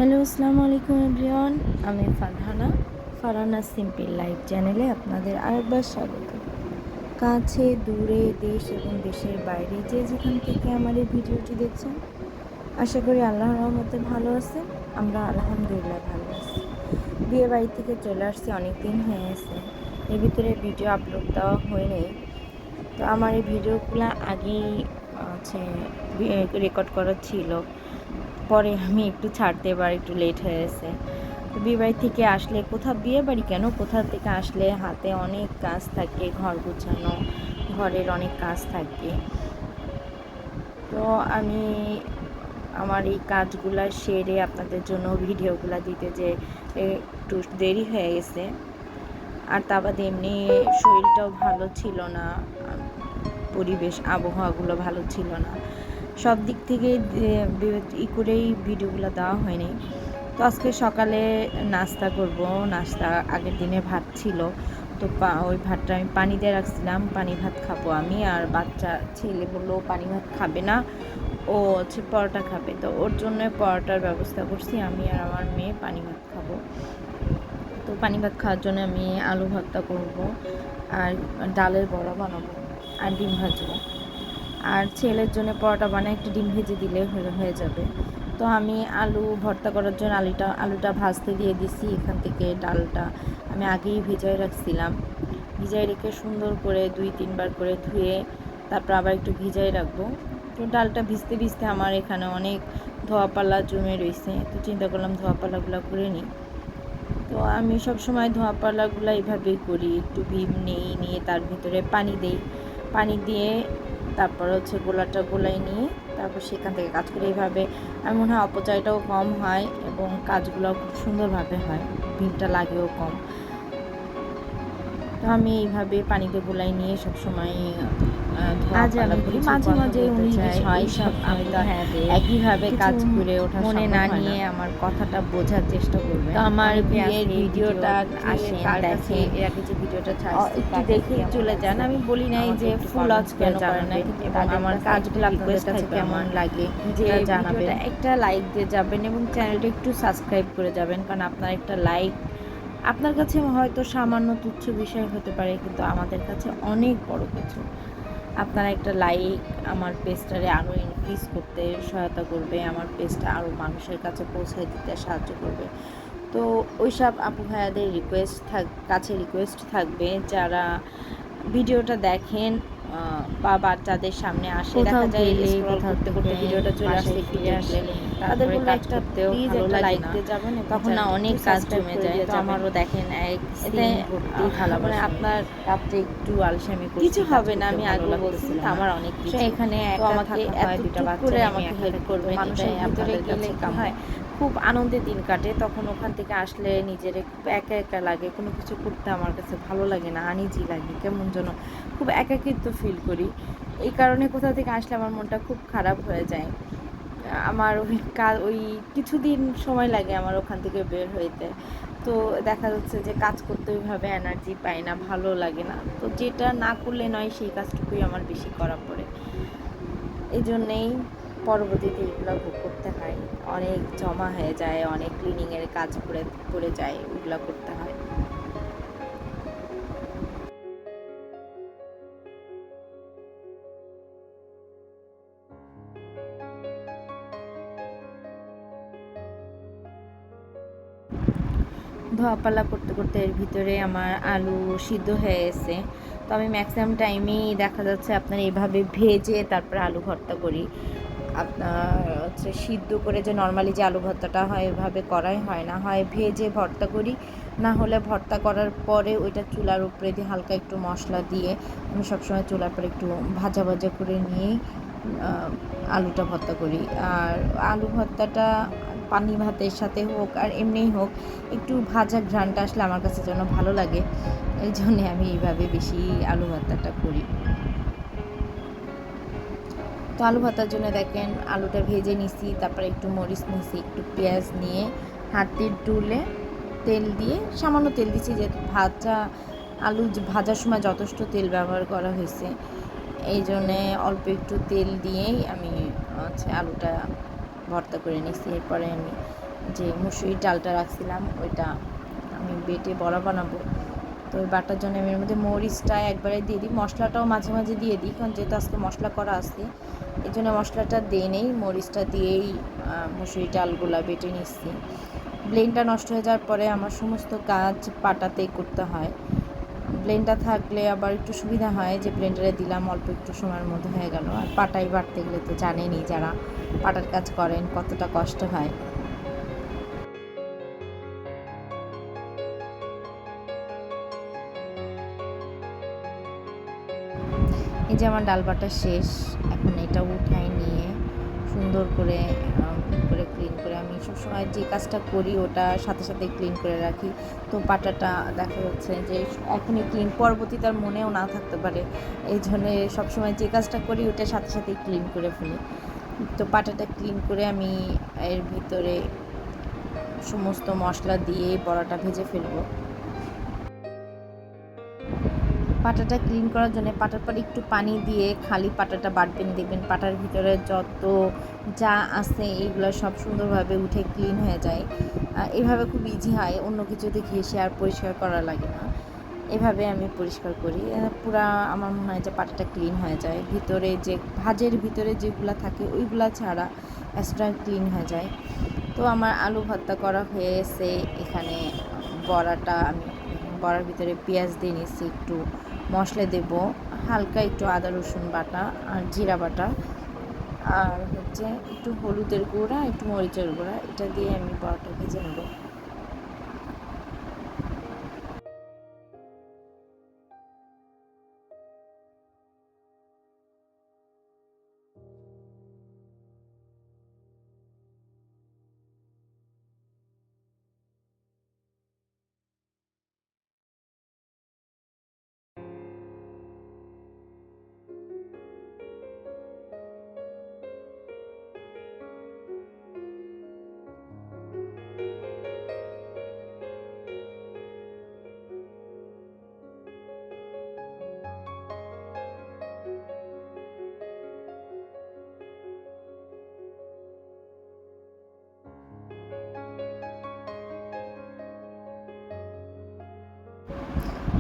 Hello, আসসালামু আলাইকুম everyone. আমি ফারহানা সিম্পল লাইফ চ্যানেলে আপনাদের আরেকবার স্বাগত। কাছে দূরে দেশ এবং দেশের বাইরে যে যেখান থেকে আমার এই ভিডিওটি দেখছেন, আশা করি আল্লাহর রহমতে ভালো আছেন। আমরা আলহামদুলিল্লাহ ভালো আছি। বিয়ে বাড়ি থেকে চলে আসছি, অনেক দিন হয়ে গেছে, এর ভিতরে ভিডিও আপলোড দেওয়া হয়নি। তো আমার এই ভিডিওগুলো আগেই হচ্ছে রেকর্ড করা ছিল, পরে আমি একটু ছাড়তে এবার একটু লেট হয়ে গেছে। তো বিয়েবাড়ি থেকে আসলে কোথা থেকে আসলে হাতে অনেক কাজ থাকে, ঘর গোছানো, ঘরের অনেক কাজ থাকে। তো আমি আমার এই কাজগুলো সেরে আপনাদের জন্য ভিডিওগুলো দিতে যে একটু দেরি হয়ে গেছে। আর তা বাদে এমনি শরীরটাও ভালো ছিল না, পরিবেশ আবহাওয়াগুলো ভালো ছিল না, সব দিক থেকে করেই ভিডিওগুলো দেওয়া হয়নি। তো আজকে সকালে নাস্তা করব। নাস্তা আগের দিনে ভাত ছিল, তো ওই ভাতটা আমি পানি দিয়ে রাখছিলাম, পানি ভাত খাবো আমি। আর বাচ্চা ছেলে বললো পানি ভাত খাবে না, ও হচ্ছে পরোটা খাবে। তো ওর জন্য পরোটার ব্যবস্থা করছি, আমি আর আমার মেয়ে পানি ভাত খাবো। তো পানি ভাত খাওয়ার জন্য আমি আলু ভর্তা করব, আর ডালের বড়া বানাবো, আর ডিম ভাজবো। আর ছেলের জন্য পরোটা বানায় একটু ডিম ভেজে দিলে হয়ে যাবে। তো আমি আলু ভর্তা করার জন্য আলুটা ভাজতে দিয়ে দিছি। এখান থেকে ডালটা আমি আগেই ভিজাই রাখছিলাম, ভিজাই রেখে সুন্দর করে 2-3 বার করে ধুয়ে তারপর আবার একটু ভিজাই রাখবো। তো ডালটা ভিজতে ভিজতে আমার এখানে অনেক ধোয়াপালা জমে রয়েছে, তো চিন্তা করলাম ধোয়াপালাগুলো করে নিই। তো আমি সবসময় ধোয়াপালাগুলো এইভাবেই করি, একটু ভীম নিয়ে তার ভিতরে পানি দিই, পানি দিয়ে তারপর হচ্ছে গোলাটা গোলাই নিয়ে তারপর সেখান থেকে কাজ করি। এইভাবে আমার মনে হয় অপচয়টাও কম হয় এবং কাজগুলো খুব সুন্দরভাবে হয়, ভীমটা লাগেও কম। তো আমি এইভাবে পানিতে গোলাই নিয়ে সবসময় আজ আমি বলি, মাঝে মাঝে 19-20 হয়, সব আমি তো একইভাবে কাজ করে ওঠা মনে না নিয়ে আমার কথাটা বোঝার চেষ্টা করবে। তো আমার বিয়ের ভিডিওটা আসে দেখে, এর আগে যে ভিডিওটা ছাড়ছি একটু দেখেই চলে যান। আমি বলি নাই যে ফুল ওয়াচ কেন করেন না, কিন্তু আমার কাজগুলো আপনাদের কাছে কেমন লাগে যে জানাবেন, একটা লাইক দিয়ে যাবেন এবং চ্যানেলটা একটু সাবস্ক্রাইব করে যাবেন, কারণ আপনার একটা লাইক আপনার কাছে হয়তো সামান্য তুচ্ছ বিষয় হতে পারে, কিন্তু আমাদের কাছে অনেক বড় কিছু। আপনারা একটা লাইক আমার পেজটারে আরও ইনক্রিজ করতে সহায়তা করবে, আমার পেজটা আরও মানুষের কাছে পৌঁছে দিতে সাহায্য করবে। তো ওইসব আপু ভাইয়াদের কাছে রিকোয়েস্ট থাকবে, যারা ভিডিওটা দেখেন বা বাচ্চাদের সামনে আসে, দেখা যায় স্ক্রল করতে করতে ভিডিওটা চলে আসছে, ফিরে আসলে তাদের বলে একটা প্লিজ একটা লাইক দিয়ে যাবেন, তখন না অনেক কাজ জমে যায়। তো আমারও দেখেন এতে মানে আপনার রাত্রে একটু আলসেমি করছি, কিছু হবে না, আমি আগে বলছিলাম আমার অনেক কিছু এখানে আমাকে এতটুকু করে আমাকে হেল্প করবে। মানুষের ভিতরে গেলে কি হয়, খুব আনন্দের দিন কাটে, তখন ওখান থেকে আসলে নিজের খুব একা একা লাগে, কোনো কিছু করতে আমার কাছে ভালো লাগে না, আনইজি লাগে, কেমন যেন খুব একাকিত্ব ফিল করি। এই কারণে কোথা থেকে আসলে আমার মনটা খুব খারাপ হয়ে যায়। আমার ওই কিছুদিন সময় লাগে আমার ওখান থেকে বের হইতে। তো দেখা যাচ্ছে যে কাজ করতে ওইভাবে এনার্জি পাই না, ভালো লাগে না। তো যেটা না করলে নয় সেই কাজটুকুই আমার বেশি করা পড়ে, এই জন্যেই পরবর্তীতে এগুলো ভোগ করতে হয়, অনেক জমা হয়ে যায়, অনেক ক্লিনিংয়ের কাজ পড়ে যায়, ওগুলো করতে হয়। ধোয়াপালা করতে করতে এর ভিতরে আমার আলু সিদ্ধ হয়ে গেছে। তো আমি ম্যাক্সিমাম টাইমেই দেখা যাচ্ছে আপনার এইভাবে ভেজে তারপর আলু ভর্তা করি। আপনার হচ্ছে সিদ্ধ করে যে নর্মালি যে আলু ভর্তাটা হয় ওইভাবে করাই হয় না, হয় ভেজে ভর্তা করি, না হলে ভর্তা করার পরে ওইটা চুলার উপরে দিয়ে হালকা একটু মশলা দিয়ে আমি সবসময় চুলার পরে একটু ভাজা ভাজা করে নিয়েই আলুটা ভর্তা করি। আর আলু ভর্তাটা পানি ভাতের সাথে হোক আর এমনিই হোক, একটু ভাজা ঘ্রাণটা আসলে আমার কাছে যেন ভালো লাগে, এই জন্যে আমি এইভাবে বেশি আলু ভর্তাটা করি। তো আলু ভর্তার জন্য দেখেন আলুটা ভেজে নিছি, তারপরে একটু মরিচ নিছি, একটু পেঁয়াজ নিয়ে হাতের ডুলে তেল দিয়ে, সামান্য তেল দিছি, যেহেতু আলু ভাজার সময় যথেষ্ট তেল ব্যবহার করা হয়েছে, এই জন্যে অল্প একটু তেল দিয়েই আমি হচ্ছে আলুটা ভর্তা করে নিছি। এরপরে আমি যে মুসুরির ডালটা রাখছিলাম ওইটা আমি বেটে বড়া বানাবো। তো ওই বাটার জন্য আমি এর মধ্যে মরিচটা একবারে দিয়ে দিই, মশলাটাও মাঝে মাঝে দিয়ে দিই, কারণ যেহেতু আজকে মশলা করা আছে এই জন্য মশলাটা দিয়ে নেই, মরিচটা দিয়েই মুসুরি ডালগুলা বেটে নিচ্ছি। ব্লেন্ডটা নষ্ট হয়ে যাওয়ার পরে আমার সমস্ত কাজ পাটাতেই করতে হয়। ব্লেন্ডার থাকলে আবার একটু সুবিধা হয় যে ব্লেন্ডারে দিলাম অল্প একটু সময়ের মধ্যে হয়ে গেল। আর পাটায় বাটতে গেলে তো জানেনই যারা পাটার কাজ করেন কতটা কষ্ট হয়। এই যে আমার ডাল বাটা শেষ, এখন এটা উঠায় নিয়ে সুন্দর করে ক্লিন করে, আমি সবসময় যে কাজটা করি ওটা সাথে সাথে ক্লিন করে রাখি। তো পাটাটা দেখা যাচ্ছে যে এখনই ক্লিন, পরবর্তী তার মনেও না থাকতে পারে, এই জন্য সবসময় যে কাজটা করি ওটা সাথে সাথেই ক্লিন করে ফেলি। তো পাটাটা ক্লিন করে আমি এর ভিতরে সমস্ত মশলা দিয়ে বড়াটা ভেজে ফেলবো। পাটাটা ক্লিন করার জন্য পাটার পরে একটু পানি দিয়ে খালি পাটাটা বাটবেন, দেখবেন পাটার ভিতরে যত যা আছে এইগুলো সব সুন্দরভাবে উঠে ক্লিন হয়ে যায়। এভাবে খুব ইজি হয়, অন্য কিছুতে ঘেঁষে আর পরিষ্কার করা লাগে না। এভাবে আমি পরিষ্কার করি, পুরা আমার মনে হয় যে পাটাটা ক্লিন হয়ে যায়। ভিতরে যে ভাজের ভিতরে যেগুলো থাকে ওইগুলা ছাড়া এক্সট্রা ক্লিন হয়ে যায়। তো আমার আলু ভর্তা করা হয়ে গেছে। এখানে বড়াটা আমি বড়ার ভিতরে পেঁয়াজ দিয়ে নিচ্ছি, একটু মশলা দেব, হালকা একটু আদা রসুন বাটা আর জিরা বাটা, আর হচ্ছে একটু হলুদের গুঁড়া, একটু মরিচের গুঁড়া, এটা দিয়ে আমি বড়াটা ভেজে নেব।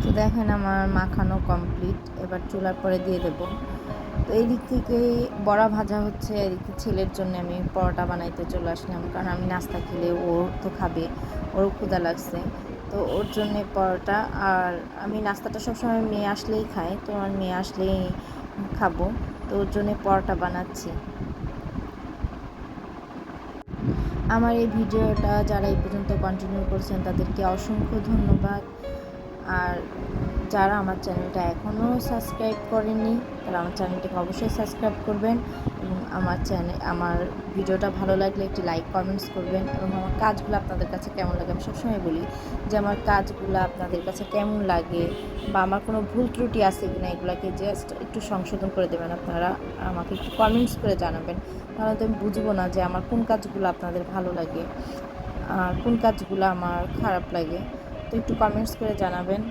তো দেখেন আমার মাখানো কমপ্লিট, এবার চুলার পরে দিয়ে দেবো। তো এই দিক থেকে বড়া ভাজা হচ্ছে, এদিক থেকে ছেলের জন্য আমি পরোটা বানাইতে চলে আসলাম, কারণ আমি নাস্তা খেলে ওর তো খাবে, ওরও ক্ষুধা লাগছে, তো ওর জন্যে পরোটা। আর আমি নাস্তাটা সবসময় মেয়ে আসলেই খাই, তো আমার মেয়ে আসলেই খাবো, তো ওর জন্যে পরোটা বানাচ্ছি। আমার এই ভিডিওটা যারা এই পর্যন্ত কন্টিনিউ করছেন তাদেরকে অসংখ্য ধন্যবাদ। আর যারা আমার চ্যানেলটা এখনও সাবস্ক্রাইব করেননি তারা আমার চ্যানেলটাকে অবশ্যই সাবস্ক্রাইব করবেন, এবং আমার ভিডিওটা ভালো লাগলে একটি লাইক কমেন্টস করবেন, এবং আমার কাজগুলো আপনাদের কাছে কেমন লাগে, আমি সবসময় বলি যে আমার কাজগুলো আপনাদের কাছে কেমন লাগে বা আমার কোনো ভুল ত্রুটি আছে কিনা এগুলোকে জাস্ট একটু সংশোধন করে দেবেন, আপনারা আমাকে একটু কমেন্টস করে জানাবেন, তাহলে তো আমি বুঝবো না যে আমার কোন কাজগুলো আপনাদের ভালো লাগে আর কোন কাজগুলো আমার খারাপ লাগে। তো একটু কমেন্টস করে জানাবেন।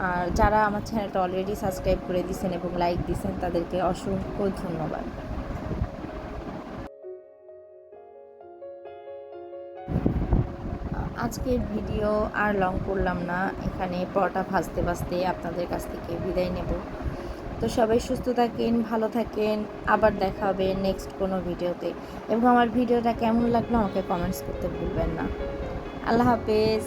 আর যারা আমার চ্যানেলটা অলরেডি সাবস্ক্রাইব করে দিয়েছেন এবং লাইক দিয়েছেন তাদেরকে অসংখ্য ধন্যবাদ। আজকের ভিডিও আর লং করলাম না, এখানে পরোটা ভাজতে ভাজতে আপনাদের কাছ থেকে বিদায় নেব। তো সবাই সুস্থ থাকেন, ভালো থাকেন, আবার দেখা হবে নেক্সট কোনো ভিডিওতে, এবং আমার ভিডিওটা কেমন লাগলো আমাকে কমেন্টস করতে ভুলবেন না। আল্লাহ হাফেজ।